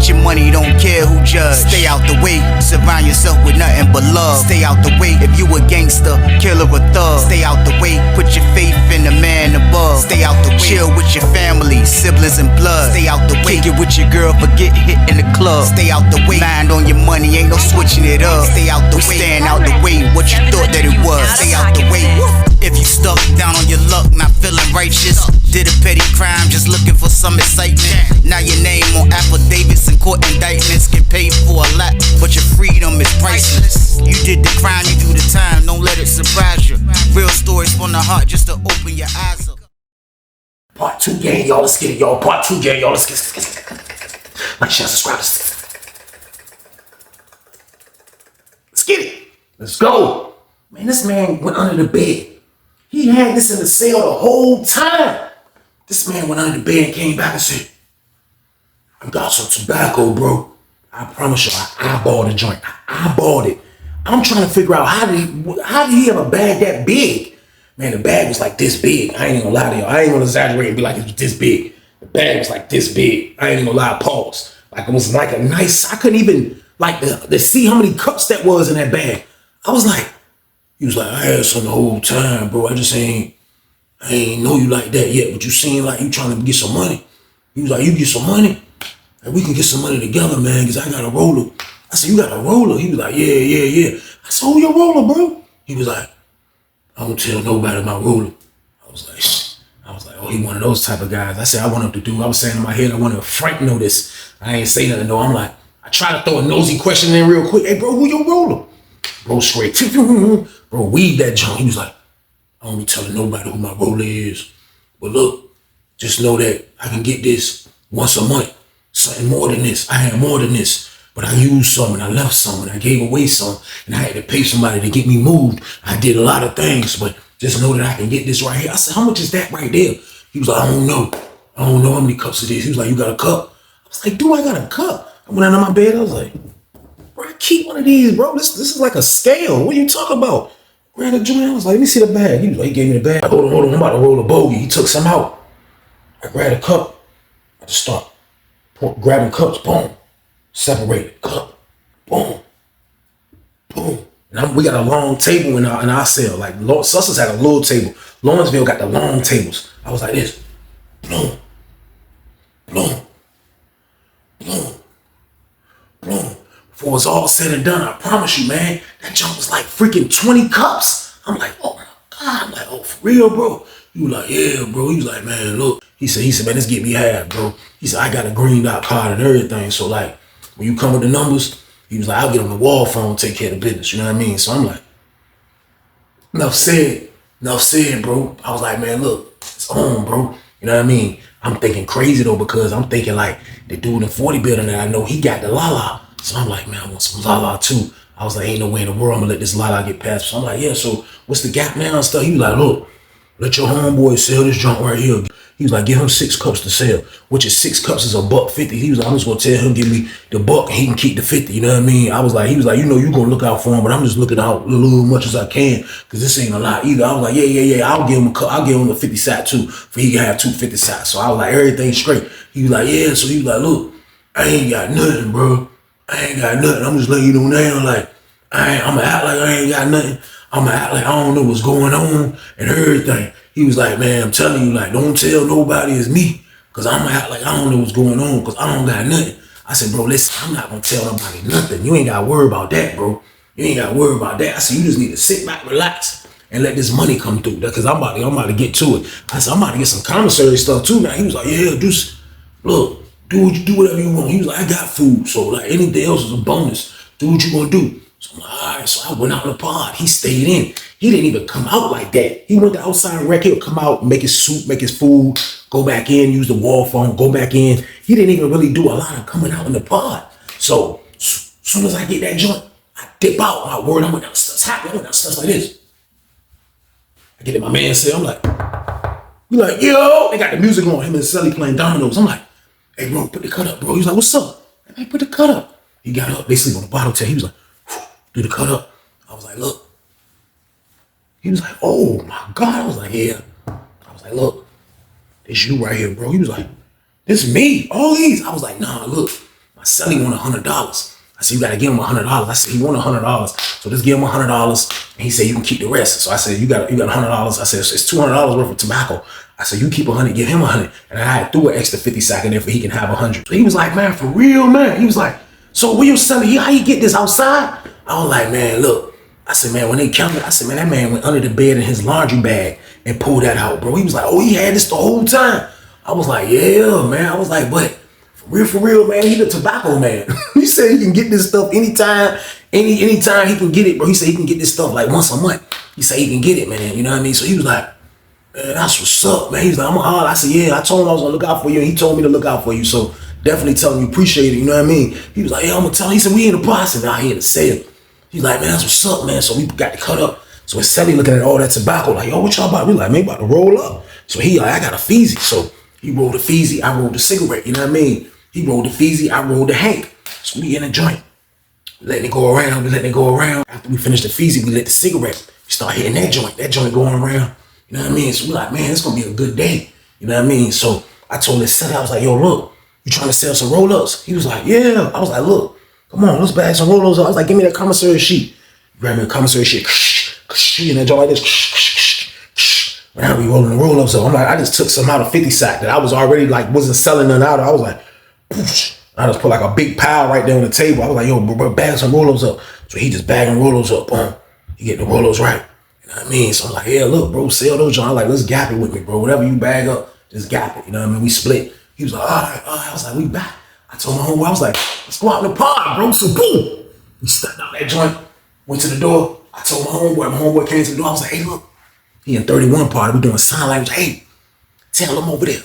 Get your money, don't care who judge. Stay out the way, surround yourself with nothing but love. Stay out the way, if you a gangster, killer or thug. Stay out the way, put your faith in the man above. Stay out the way, chill with your family, siblings and blood. Stay out the way, kick it with your girl, forget hit in the club. Stay out the way, mind on your money, ain't no switching it up. Stay out the way, stand out the way, what you thought that it was. Stay out the way. If you stuck down on your luck, not feeling righteous, did a petty crime, just looking for some excitement. Now your name on affidavits and court indictments, get paid for a lot, but your freedom is priceless. You did the crime, you do the time, don't let it surprise you. Real stories from the heart, just to open your eyes up. Part 2, gang, y'all, let's get it, y'all. Part 2, gang, y'all, let's get it. Like, share, subscribe, let's get it. Let's go. Man, this man went under the bed. He had this in the cell the whole time. This man went under the bed and came back and said, I got some tobacco, bro. I promise you, I eyeballed the joint. I eyeballed it. I'm trying to figure out how did he have a bag that big? Man, the bag was like this big. I ain't even gonna lie to y'all. I ain't gonna exaggerate and be like it was this big. The bag was like this big. I ain't even gonna lie, pause. Like it was like a nice, I couldn't even like to see how many cups that was in that bag. I was like, he was like, I had some the whole time, bro. I ain't know you like that yet, but you seem like you trying to get some money. He was like, you get some money? And we can get some money together, man, because I got a roller. I said, you got a roller? He was like, yeah. I said, who your roller, bro? He was like, I don't tell nobody my roller. I was like, oh, he one of those type of guys. I said, I want him to do. I was saying in my head, I wanted Frank know this. I ain't say nothing though. I'm like, I try to throw a nosy question in real quick. Hey, bro, who your roller? Bro, straight. Bro, weed that junk. He was like, I don't be telling nobody who my roller is. But look, just know that I can get this once a month. Something more than this. I had more than this. But I used some and I left some and I gave away some and I had to pay somebody to get me moved. I did a lot of things, but just know that I can get this right here. I said, how much is that right there? He was like, I don't know how many cups it is. He was like, you got a cup? I was like, dude, I got a cup. I went out of my bed. I was like, bro, I keep one of these, bro. This is like a scale. What are you talking about? Grabbed a joint. I was like, let me see the bag. He was like, he gave me the bag. Hold on, I'm about to roll a bogey. He took some out. I grabbed a cup. I just start grabbing cups. Boom. Separated. Cup. Boom. Boom. And we got a long table in our cell. Like Sussex had a little table. Lawrenceville got the long tables. I was like this. Boom. Boom. Boom. Boom. Before it's all said and done, I promise you, man, that junk was like freaking 20 cups. I'm like, oh my God. I'm like, oh, for real, bro? He was like, yeah, bro. He was like, man, look. He said, man, let's get me half, bro. He said, I got a green dot card and everything. So like, when you come with the numbers, he was like, I'll get on the wall phone, take care of the business. You know what I mean? So I'm like, enough said, bro. I was like, man, look, it's on, bro. You know what I mean? I'm thinking crazy though, because I'm thinking like the dude in 40 building that I know, he got the Lala. So I'm like, man, I want some Lala too. I was like, ain't no way in the world I'm gonna let this Lala get past. So I'm like, yeah, so what's the gap now and stuff? He was like, look, let your homeboy sell this junk right here. He was like, give him 6 cups to sell, which is 6 cups is $1.50. He was like, I'm just gonna tell him, give me the $1 and he can keep the 50. You know what I mean? He was like, you know, you gonna look out for him, but I'm just looking out a little much as I can, because this ain't a lot either. I was like, yeah, I'll give him a cup. I'll give him a 50 sack too, for he can have 2 50 sacks. So I was like, everything straight. He was like, yeah. So he was like, look, I ain't got nothing, bro. I ain't got nothing. I'm just letting you know now, like, I'm gonna act like I ain't got nothing. I'm gonna act like I don't know what's going on and everything. He was like, man, I'm telling you, like, don't tell nobody it's me, because I'm gonna act like I don't know what's going on, because I don't got nothing. I said, bro, listen, I'm not gonna tell nobody nothing. You ain't gotta worry about that, bro. You ain't gotta worry about that. I said, you just need to sit back, relax, and let this money come through, because I'm about to get to it. I said, I'm about to get some commissary stuff too now. He was like, yeah, look, do whatever you want. He was like, I got food, so like anything else is a bonus. Do what you gonna do. So I'm like, all right. So I went out in the pod. He stayed in. He didn't even come out like that. He went to outside rec. He'll come out, make his soup, make his food, go back in, use the wall phone, go back in. He didn't even really do a lot of coming out in the pod. So soon as I get that joint, I dip out. My word, I went downstairs. I went downstairs like this. I get in my man's cell. I'm like, we like, yo. They got the music on. Him and Sally playing dominoes. I'm like, hey, bro, put the cut up, bro. He's like, what's up? Hey, put the cut up. He got up. They sleep on the bottle tail. He was like, do the cut up. I was like, look. He was like, oh my God. I was like, yeah. I was like, look, this you right here, bro. He was like, this me. All these. I was like, nah, look. My celly want $100. I said, you gotta give him $100. I said, he want $100. So just give him $100. And he said, you can keep the rest. So I said, you got $100. I said, it's $200 worth of tobacco. I said, you keep 100, give him 100. And I had threw an extra 50 sack in there for he can have 100. So he was like, man, for real, man. He was like, so where you selling? How you get this outside? I was like, man, look. I said, man, when they counted, I said, man, that man went under the bed in his laundry bag and pulled that out, bro. He was like, oh, he had this the whole time. I was like, yeah, man. I was like, but for real, man, he the tobacco man. He said he can get this stuff anytime, anytime he can get it, bro. He said he can get this stuff like once a month. He said he can get it, man. You know what I mean? So he was like, man, that's what's up, man. He was like, I'm gonna holler. I said, yeah, I told him I was gonna look out for you, and he told me to look out for you. So definitely tell him you appreciate it, you know what I mean? He was like, yeah, I'm gonna tell him. He said, we in the process out here to sell. He's like, man, that's what's up, man. So we got to cut up. So it's Sally looking at all that tobacco, like, yo, what y'all about? We like, man, about to roll up. So he like, I got a Feezy. So he rolled a Feezy, I rolled a cigarette, you know what I mean? He rolled the Feezy, I rolled the Hank. So we in a joint. We letting it go around. After we finished the Feezy, we lit the cigarette. We start hitting that joint going around. You know what I mean? So we like, man, it's gonna be a good day. You know what I mean? So I told this Sally, I was like, yo, look, you trying to sell some roll-ups? He was like, yeah. I was like, look, come on, let's bag some roll-ups up. I was like, give me that commissary sheet. Grab me a commissary sheet. And that joint like this. Now we rolling the roll-ups up. I'm like, I just took some out of 50 sack that I was already like, wasn't selling none out of. I was like, poof. I just put like a big pile right there on the table. I was like, yo, bro, bag some roll-ups up. So he just bagging roll-ups up. Boom. He get the roll-ups right. You know what I mean? So I'm like, yeah, look, bro, sell those joints. I'm like, let's gap it with me, bro. Whatever you bag up, just gap it. You know what I mean? We split. He was like, all right. I was like, we back. I told my homeboy, I was like, let's go out in the pod, bro. So boom. We stepped out that joint, went to the door. I told my homeboy came to the door. I was like, hey, look, he in 31 party. We doing sign language. Hey, tell him over there.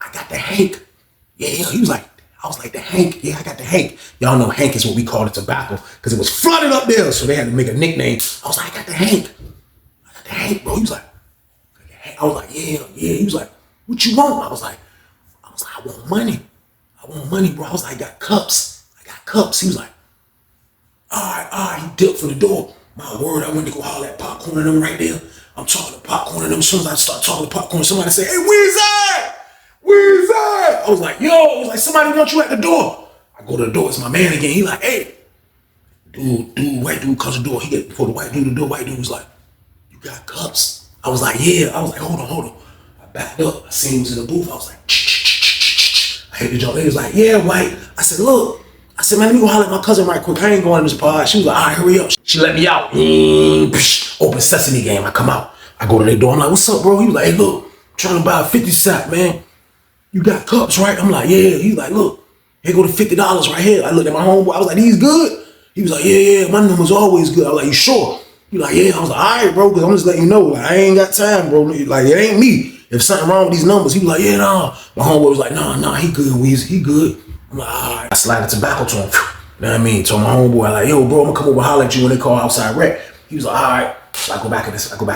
I got the Hank. Yeah. He was like, I was like, the Hank. Yeah, I got the Hank. Y'all know Hank is what we call the tobacco because it was flooded up there. So they had to make a nickname. I was like, I got the Hank. I got the Hank, bro. He was like, I was like, yeah. He was like, what you want? I was like, I want money. Bro. I was like, I got cups. He was like, all right. He dipped for the door. My word, I went to go holler at Popcorn and them right there. I'm talking to Popcorn and them. As soon as I start talking to Popcorn, somebody say, hey, Weezy! I was like, yo, somebody want you at the door. I go to the door, it's my man again. He like, hey, dude, white dude comes to the door. He get before the white dude, the door, white dude was like, you got cups? I was like, yeah. I was like, hold on. I backed up. I seen him was in the booth. I was like, I hit the joint. He was like, yeah, white. I said, look. I said, man, let me go holler at my cousin right quick. I ain't going in this pod. She was like, all right, hurry up. She let me out. Open sesame game. I come out. I go to their door. I'm like, what's up, bro? He was like, hey, look, I'm trying to buy a 50 sack, man. You got cups, right? I'm like, yeah. He's like, look, here go the $50 right here. I looked at my homeboy. I was like, these good? He was like, yeah, my number's always good. I was like, you sure? He like, yeah. I was like, all right, bro, because I'm just letting you know, like, I ain't got time, bro. Like, it ain't me. If something wrong with these numbers, he was like, yeah, nah. My homeboy was like, nah, he good, Weezy, he good. I'm like, all right. I slide the tobacco to him. You know what I mean? Told my homeboy, like, yo, bro, I'm gonna come over and holler at you when they call outside rec. He was like, all right. So I go back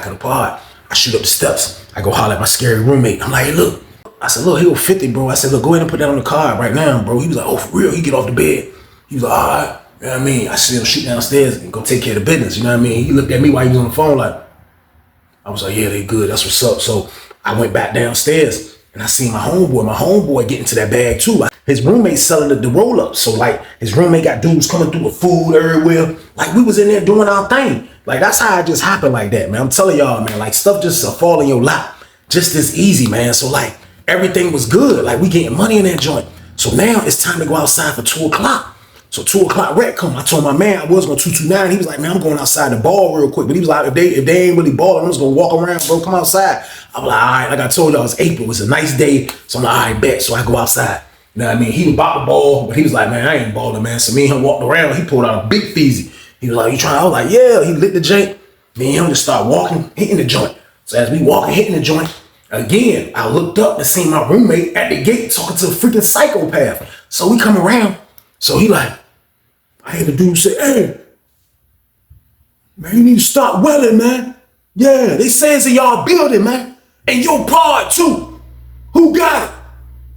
in the pod. I shoot up the steps. I go holler at my scary roommate. I'm like, hey, look. I said, look, he go 50, bro. I said, look, go ahead and put that on the card right now, bro. He was like, oh, for real? He get off the bed. He was like, all right. You know what I mean? I see him shoot downstairs and go take care of the business. You know what I mean? He looked at me while he was on the phone like, I was like, yeah, they good. That's what's up. So I went back downstairs and I seen my homeboy get into that bag too. His roommate selling the roll-ups. So like his roommate got dudes coming through with food everywhere. Like we was in there doing our thing. Like that's how it just happened like that, man. I'm telling y'all, man, like stuff just fall in your lap. Just as easy, man. So like everything was good. Like we getting money in that joint. So now it's time to go outside for 2 o'clock. So 2 o'clock rec come. I told my man I was going 229. He was like, man, I'm going outside the ball real quick. But he was like, if they ain't really balling, I'm just gonna walk around, bro. Come outside. I'm like, all right. Like I told y'all, it's April. It's a nice day. So I'm like, all right, bet. So I go outside. You know what I mean? He was about the ball, but he was like, man, I ain't balling, man. So me and him walked around. He pulled out a big Feezy. He was like, you trying? I was like, yeah. He lit the joint. Me and him just start walking, hitting the joint. So as we walking, hitting the joint, again, I looked up and seen my roommate at the gate talking to a freaking psychopath. So we come around. So he like, I hear the dude say, hey, man, you need to stop welling, man. Yeah, they say it's in y'all building, man. And your pod too. Who got it?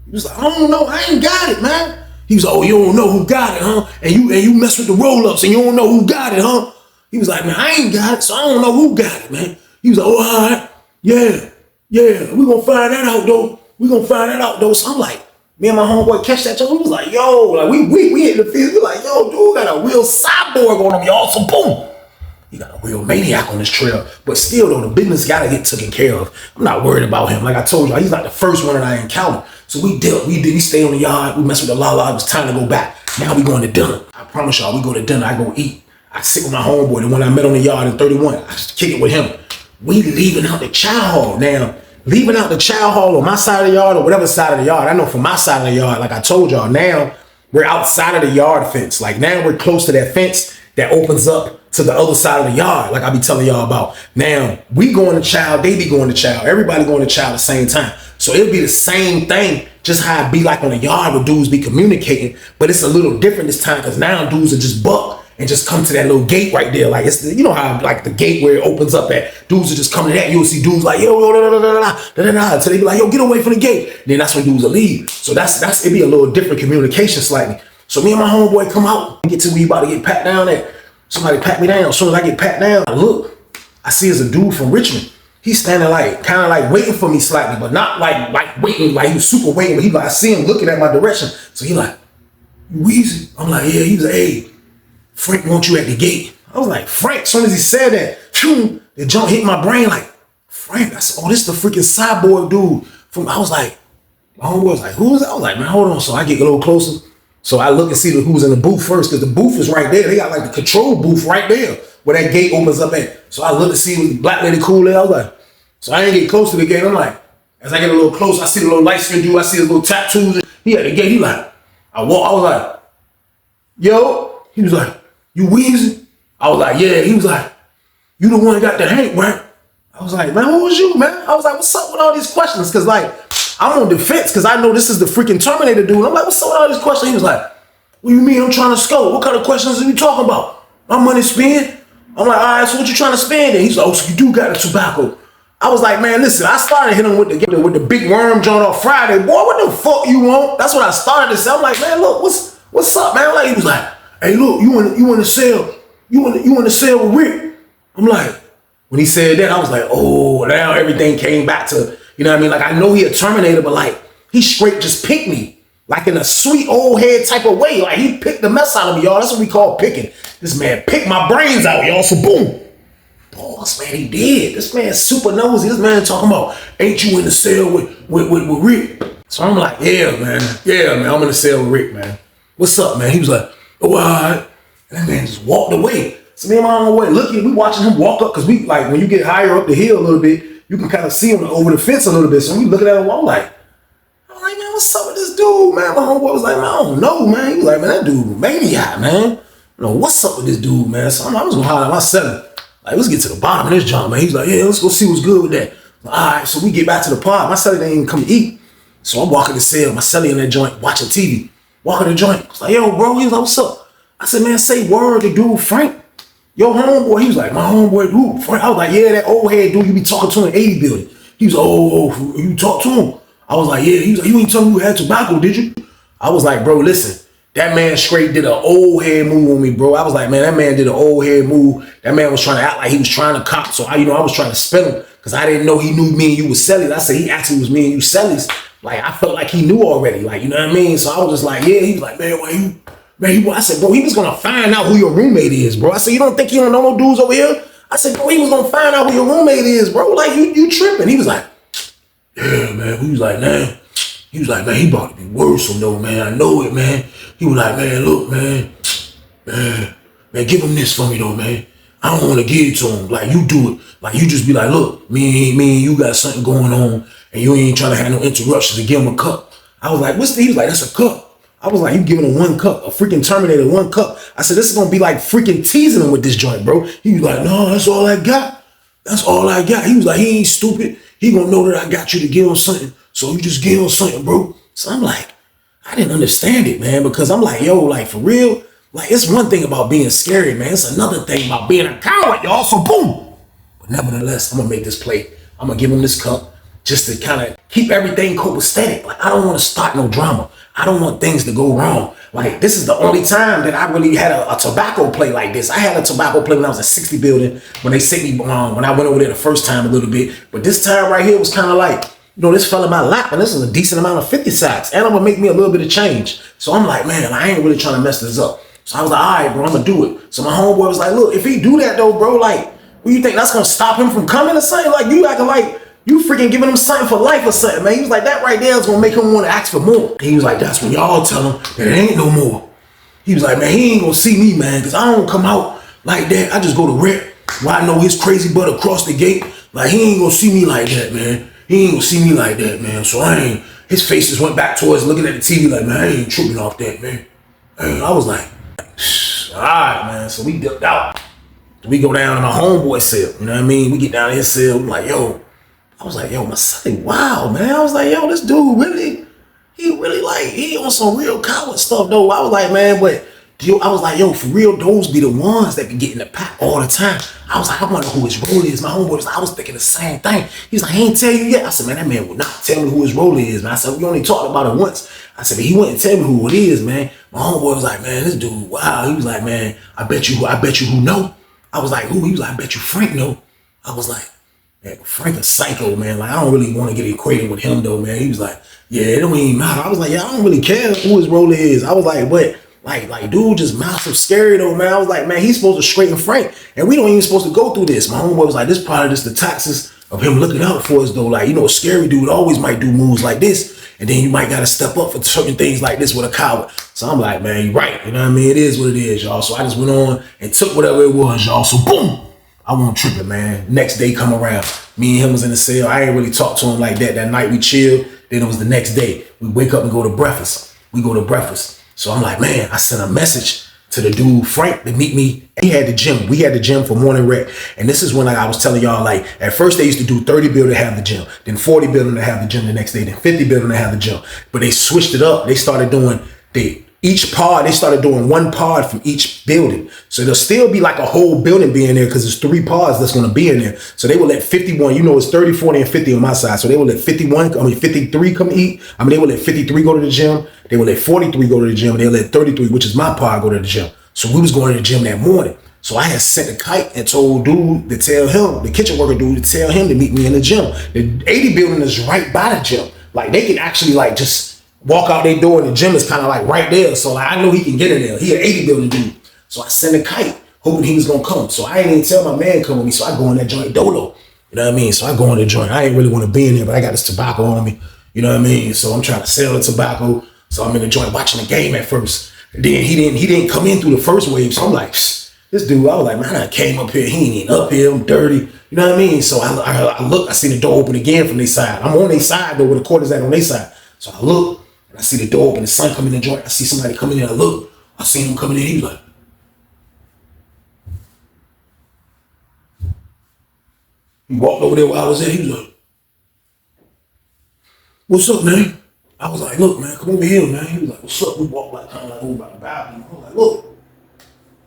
He was like, I don't know. I ain't got it, man. He was like, oh, you don't know who got it, huh? And you mess with the roll-ups and you don't know who got it, huh? He was like, man, I ain't got it, so I don't know who got it, man. He was like, oh, all right. Yeah, we gonna find that out, though. So I'm like, Me and my homeboy catch that joke. We was like, yo, like we hit the field. We like, yo, dude got a real cyborg on him, y'all. So boom. He got a real maniac on this trail. But still though, the business gotta get taken care of. I'm not worried about him. Like I told you, he's like the first one that I encountered. So we dealt. We stayed on the yard. We messed with the la-la. It was time to go back. Now we going to dinner. I promise y'all, we go to dinner. I go eat. I sit with my homeboy, the one I met on the yard in 31. I just kick it with him. We leaving out the chow hall. Now, leaving out the chow hall on my side of the yard or whatever side of the yard. I know from my side of the yard, like I told y'all, now we're outside of the yard fence. Like now we're close to that fence that opens up to the other side of the yard, like I be telling y'all about. Now, we going to chow, they be going to chow. Everybody going to chow at the same time. So it'll be the same thing, just how it be like on the yard where dudes be communicating, but it's a little different this time because now dudes are just buck and just come to that little gate right there. Like it's, you know how like the gate where it opens up at, dudes are just coming to that. You'll see dudes like, yo, so they be like, yo, get away from the gate. Then that's when dudes will leave. So that's it be a little different communication slightly. So me and my homeboy come out and get to where we about to get pat down at. Somebody pat me down. As soon as I get pat down, I look. I see it's a dude from Richmond. He's standing like, kind of like waiting for me slightly, but not like waiting, like he was super waiting. But he like, I see him looking at my direction. So he like, Weezy. I'm like, yeah. He was like, hey, Frank want you at the gate. I was like, Frank. As soon as he said that, the jump hit my brain like, Frank. I said, oh, this is the freaking cyborg dude. I was like, my homeboy was like, who is that? I was like, man, hold on. So I get a little closer. So I look and see who's in the booth first, because the booth is right there. They got like the control booth right there where that gate opens up at. So I look and see the black lady cool there. I was like, so I ain't get close to the gate. I'm like, as I get a little close, I see the little light skin dude. I see his little tattoos. He at the gate. He like, I was like, yo. He was like, you Weezy? I was like, yeah. He was like, you the one that got the Hank, right? I was like, man, who was you, man? I was like, what's up with all these questions? Because like, I'm on defense because I know this is the freaking Terminator dude. I'm like, what's up with all these questions? He was like, what do you mean I'm trying to scope? What kind of questions are you talking about? My money spent? I'm like, all right, so what you trying to spend? And he's like, oh, so you do got the tobacco. I was like, man, listen, I started hitting him with the big worm joint on Friday. Boy, what the fuck you want? That's what I started to say. I'm like, man, look, what's up, man? Like, he was like, hey, look, you want to sell? You want to sell with Rick? I'm like, when he said that, I was like, oh, now everything came back to, you know what I mean? Like, I know he a Terminator, but like, he straight just picked me. Like in a sweet old head type of way. Like he picked the mess out of me, y'all. That's what we call picking. This man picked my brains out, y'all. So boom. Boss, man, he did. This man's super nosy. This man talking about, ain't you in the cell with Rick? So I'm like, yeah, man. Yeah, man, I'm in the cell with Rick, man. What's up, man? He was like, oh, all right. And that man just walked away. So me and my homeboy looking, we watching him walk up, because we, like, when you get higher up the hill a little bit, you can kind of see him over the fence a little bit. So we looking at him, I'm like, man, what's up with this dude, man? My homeboy was like, man, I don't know, man. He was like, man, that dude maniac, man. You know, what's up with this dude, man? So I was gonna holler at my seller. Like, let's get to the bottom of this junk, man. He's like, yeah, let's go see what's good with that. All right, so we get back to the pod. My celly didn't even come to eat. So I'm walking the cell, my celly in that joint, watching TV. Walking the joint. I was like, yo, bro. He was like, what's up? I said, man, say word to dude Frank. Yo, homeboy. He was like, my homeboy, dude, Frank. I was like, yeah, that old head dude you be talking to in the 80 building. He was like, oh, you talk to him? I was like, yeah. He was like, you ain't tell me you had tobacco, did you? I was like, bro, listen. That man straight did an old head move on me, bro. I was like, man, that man did an old head move. That man was trying to act like he was trying to cop. So I was trying to spin him because I didn't know he knew me and you was sellies. I said he actually was me and you sellies. Like, I felt like he knew already. Like, you know what I mean? So I was just like, yeah. He was like, man, why you? Man, I said, bro, he was gonna find out who your roommate is, bro. I said, you don't think you don't know no dudes over here? I said, bro, he was gonna find out who your roommate is, bro. Like, you tripping? He was like, yeah, man. He was like, man. He was like, man, he about to be worrisome though, man. I know it, man. He was like, man, look, man, give him this for me though, man. I don't want to give it to him. Like, you do it. Like, you just be like, look, me and you got something going on, and you ain't trying to have no interruptions to give him a cup. I was like, what's the? He was like, that's a cup. I was like, you giving him 1 cup, a freaking Terminator 1 cup. I said, this is gonna be like freaking teasing him with this joint, bro. He was like, no, that's all I got. That's all I got. He was like, he ain't stupid. He gonna know that I got you to give him something. So you just give him something, bro. So I'm like, I didn't understand it, man, because I'm like, yo, like for real, like it's one thing about being scary, man. It's another thing about being a coward, y'all. So boom. But nevertheless, I'm gonna make this play. I'm gonna give him this cup just to kind of keep everything copacetic. Like, I don't want to start no drama. I don't want things to go wrong. Like, this is the only time that I really had a tobacco play like this. I had a tobacco play when I was at 60 building, when they sent me, when I went over there the first time a little bit. But this time right here was kind of like, this fell in my lap, and this is a decent amount of 50 sacks, and I'm gonna make me a little bit of change. So I'm like, man, I ain't really trying to mess this up. So I was like, all right, bro, I'm gonna do it. So my homeboy was like, look, if he do that though, bro, like, what you think that's gonna stop him from coming or something? Like, you acting like you freaking giving him something for life or something, man. He was like, that right there is gonna make him want to ask for more. He was like, that's when y'all tell him that it ain't no more. He was like, man, he ain't gonna see me, man, because I don't come out like that. I just go to rep where I know his crazy butt across the gate. Like, he ain't gonna see me like that, man. He ain't gonna see me like that, man. So his face just went back towards looking at the TV like, man, I ain't tripping off that, man. And I was like, all right, man. So we dipped out. We go down to my homeboy cell, you know what I mean? We get down to his cell, I'm like, yo. I was like, yo, my son, wow, man. I was like, yo, this dude really, he on some real coward stuff, though. I was like, man, but I was like, yo, for real, those be the ones that can get in the pack all the time. I was like, I wonder who his role is. My homeboy was like, I was thinking the same thing. He's like, he ain't tell you yet. I said, man, that man would not tell me who his role is, man. I said, we only talked about it once. I said, but he wouldn't tell me who it is, man. My homeboy was like, man, this dude, wow. He was like, man, I bet you who know. I was like, who? He was like, I bet you Frank know. I was like, man, Frank a psycho, man. Like, I don't really want to get equated with him, though, man. He was like, yeah, it don't even matter. I was like, yeah, I don't really care who his role is. I was like, but like, dude, just massive scary, though, man. I was like, man, he's supposed to straighten Frank, and we don't even supposed to go through this. My homeboy was like, this probably just the taxes of him looking out for us, though. Like, a scary dude always might do moves like this, and then you might got to step up for certain things like this with a coward. So I'm like, man, you're right. You know what I mean? It is what it is, y'all. So I just went on and took whatever it was, y'all. So boom, I wasn't tripping, man. Next day come around. Me and him was in the cell. I ain't really talked to him like that. That night we chilled. Then it was the next day. We wake up and go to breakfast. We go to breakfast. So I'm like, man, I sent a message to the dude, Frank, to meet me. He had the gym. We had the gym for morning rec. And this is when I was telling y'all, like, at first they used to do 30 building to have the gym, then 40 building to have the gym the next day, then 50 building to have the gym. But they switched it up. They started doing each pod, they started doing one pod from each building. So there'll still be like a whole building being there because there's 3 pods that's going to be in there. So they will let 51, it's 30, 40, and 50 on my side. So they will let 53 come eat. They will let 53 go to the gym. They will let 43 go to the gym. And they'll let 33, which is my pod, go to the gym. So we was going to the gym that morning. So I had sent a kite and told dude to tell him, the kitchen worker dude, to tell him to meet me in the gym. The 80 building is right by the gym. Like, they can actually like just walk out their door, and the gym is kind of like right there. So like, I know he can get in there. He an 80 building dude. So I sent a kite, hoping he was gonna come. So I ain't even tell my man come with me. So I go in that joint dolo. You know what I mean? So I go in the joint. I ain't really want to be in there, but I got this tobacco on me. You know what I mean? So I'm trying to sell the tobacco. So I'm in the joint watching the game at first. And then he didn't come in through the first wave. So I'm like, this dude, I was like, man, I came up here. He ain't even up here. I'm dirty. You know what I mean? So I look, I see the door open again from their side. I'm on their side though, where the court is at on their side. So I look. I see the door open, the sun coming in the joint. I see somebody coming in. I look. I seen him coming in. He was like, he walked over there where I was at. He was like, what's up, man? I was like, look, man, come over here, man. He was like, what's up? We walked like kind of like over by the balcony. I was like, look.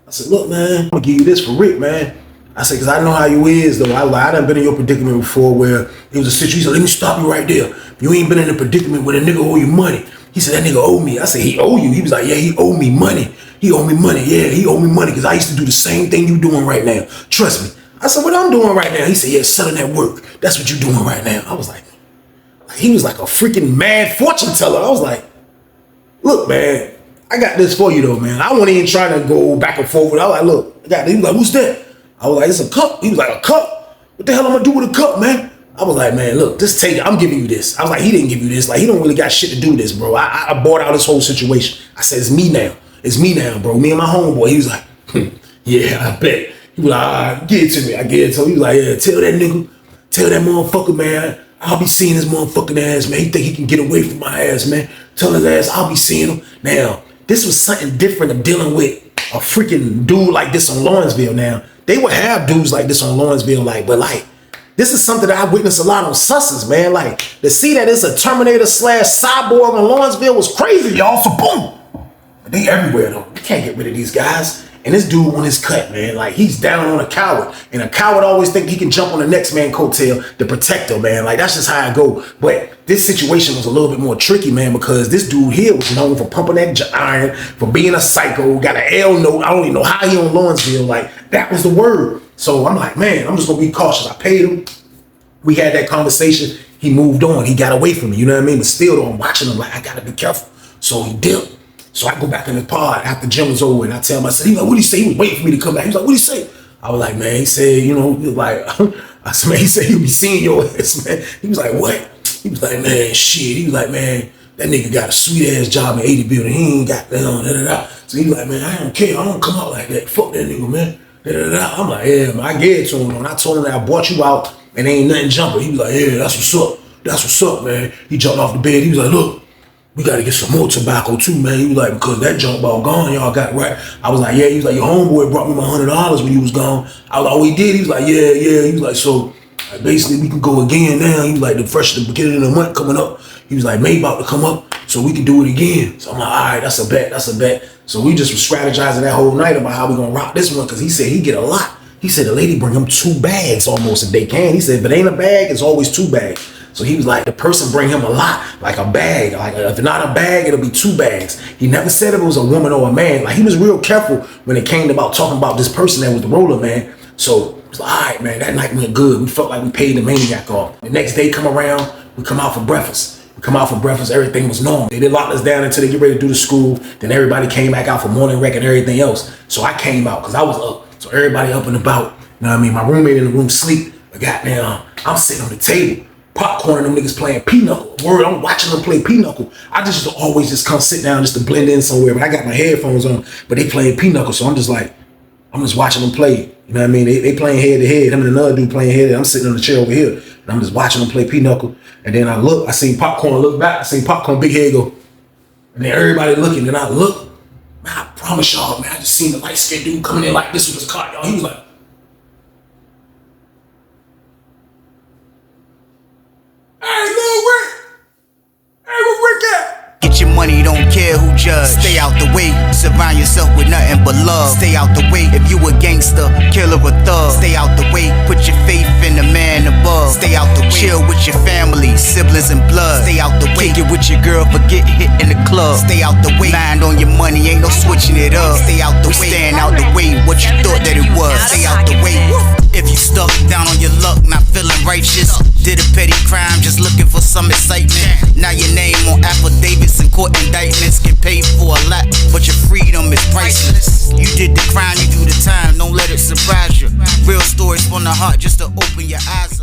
I said, look, man, I'm gonna give you this for Rick, man. I said, because I know how you is, though. I done been in your predicament before where it was a situation. He said, let me stop you right there. You ain't been in a predicament where a nigga owe you money. He said, that nigga owe me. I said, he owe you? He was like, yeah, he owe me money. He owe me money. Yeah, he owe me money because I used to do the same thing you doing right now. Trust me. I said, what I'm doing right now? He said, yeah, selling that work. That's what you doing right now. I was like, he was like a freaking mad fortune teller. I was like, look, man, I got this for you though, man. I wasn't even trying to go back and forth. I was like, look, I got this. He was like, what's that? I was like, it's a cup. He was like, a cup? What the hell am I gonna do with a cup, man? I was like, man, look, just take it. I'm giving you this. I was like, he didn't give you this. Like, he don't really got shit to do with this, bro. I bought out this whole situation. I said, it's me now. It's me now, bro. Me and my homeboy. He was like, yeah, I bet. He was like, all right, give it to me. I give it to him. He was like, yeah, tell that nigga, tell that motherfucker, man, I'll be seeing his motherfucking ass, man. He think he can get away from my ass, man. Tell his ass I'll be seeing him. Now, this was something different of dealing with a freaking dude like this on Lawrenceville. Now, they would have dudes like this on Lawrenceville, but this is something that I witnessed a lot on Susses, man. Like, to see that it's a Terminator / Cyborg on Lawrenceville was crazy, y'all. So boom. But they everywhere, though. You can't get rid of these guys. And this dude won his cut, man. Like, he's down on a coward. And a coward always think he can jump on the next man coattail to protect him, man. Like, that's just how I go. But this situation was a little bit more tricky, man, because this dude here was known for pumping that iron, for being a psycho, got an L note. I don't even know how he on Lawrenceville. Like, that was the word. So I'm like, man, I'm just going to be cautious. I paid him. We had that conversation. he moved on. He got away from me, you know what I mean? But still, though, I'm watching him like, I gotta be careful. So he dipped. So I go back in the pod after gym was over and I tell him, I said, he like, what'd he say? He was waiting for me to come back. He was like, what'd he say? I was like, man, he said, you know, he was like, I said, man, he said he'll be seeing your ass, man. He was like, what? He was like, man, shit. He was like, man, that nigga got a sweet ass job in 80 building. He ain't got that. So he was like, man, I don't care. I don't come out like that. Fuck that nigga, man. I'm like, yeah, man, I gave it to him. And I told him that I bought you out and ain't nothing jumping. He was like, yeah, that's what's up. That's what's up, man. He jumped off the bed. He was like, look, we gotta get some more tobacco too, man. He was like, because that junk ball gone, y'all got it right. I was like, yeah. He was like, your homeboy brought me my $100 when you was gone. I was like, oh, he did? He was like, yeah. He was like, so basically we can go again now. He was like, the beginning of the month coming up. He was like, May about to come up, so we can do it again. So I'm like, all right, that's a bet. So we just were strategizing that whole night about how we gonna rock this one, because he said he get a lot. He said the lady bring him 2 bags almost if they can. He said, if it ain't a bag, it's always 2 bags. So he was like, the person bring him a lot, like a bag. Like if not a bag, it'll be 2 bags. He never said if it was a woman or a man. Like he was real careful when it came about talking about this person that was the roller, man. So it was like, all right, man, that night went good. We felt like we paid the maniac off. The next day come around, we come out for breakfast. Everything was normal. They did lock us down until they get ready to do the school. Then everybody came back out for morning rec and everything else. So I came out because I was up. So everybody up and about. You know what I mean? My roommate in the room sleep. But goddamn, I'm sitting on the table. Popcorn and them niggas playing pinochle. Word, I'm watching them play pinochle. I just always just come sit down just to blend in somewhere. But I got my headphones on, but they playing pinochle. So I'm just watching them play. You know what I mean? They playing head to head. Him and another dude playing head to head. I'm sitting on the chair over here. And I'm just watching them play pinochle. And then I seen Popcorn look back. I seen Popcorn big head go. And then everybody looking. And I look. Man, I promise y'all, man, I just seen the light-skinned dude coming in like this with his car, y'all. He was like, Get your money, don't care who judge. Stay out the way, surround yourself with nothing but love. Stay out the way if you a gangster, killer or thug. Stay out the way, put your faith in the man above. Stay out the way, chill with your family, siblings and blood. Stay out the way, kick it with your girl, forget hit in the club. Stay out the way, mind on your money, ain't no switching it up. Stay out the way, stand out the way, what you thought that it was. Stay out the way. If you stuck down on your luck, not feeling righteous, did a petty crime, just looking for some excitement. Now your name on affidavits and court indictments, get paid for a lot, but your freedom is priceless. You did the crime, you do the time, don't let it surprise you. Real stories from the heart, just to open your eyes.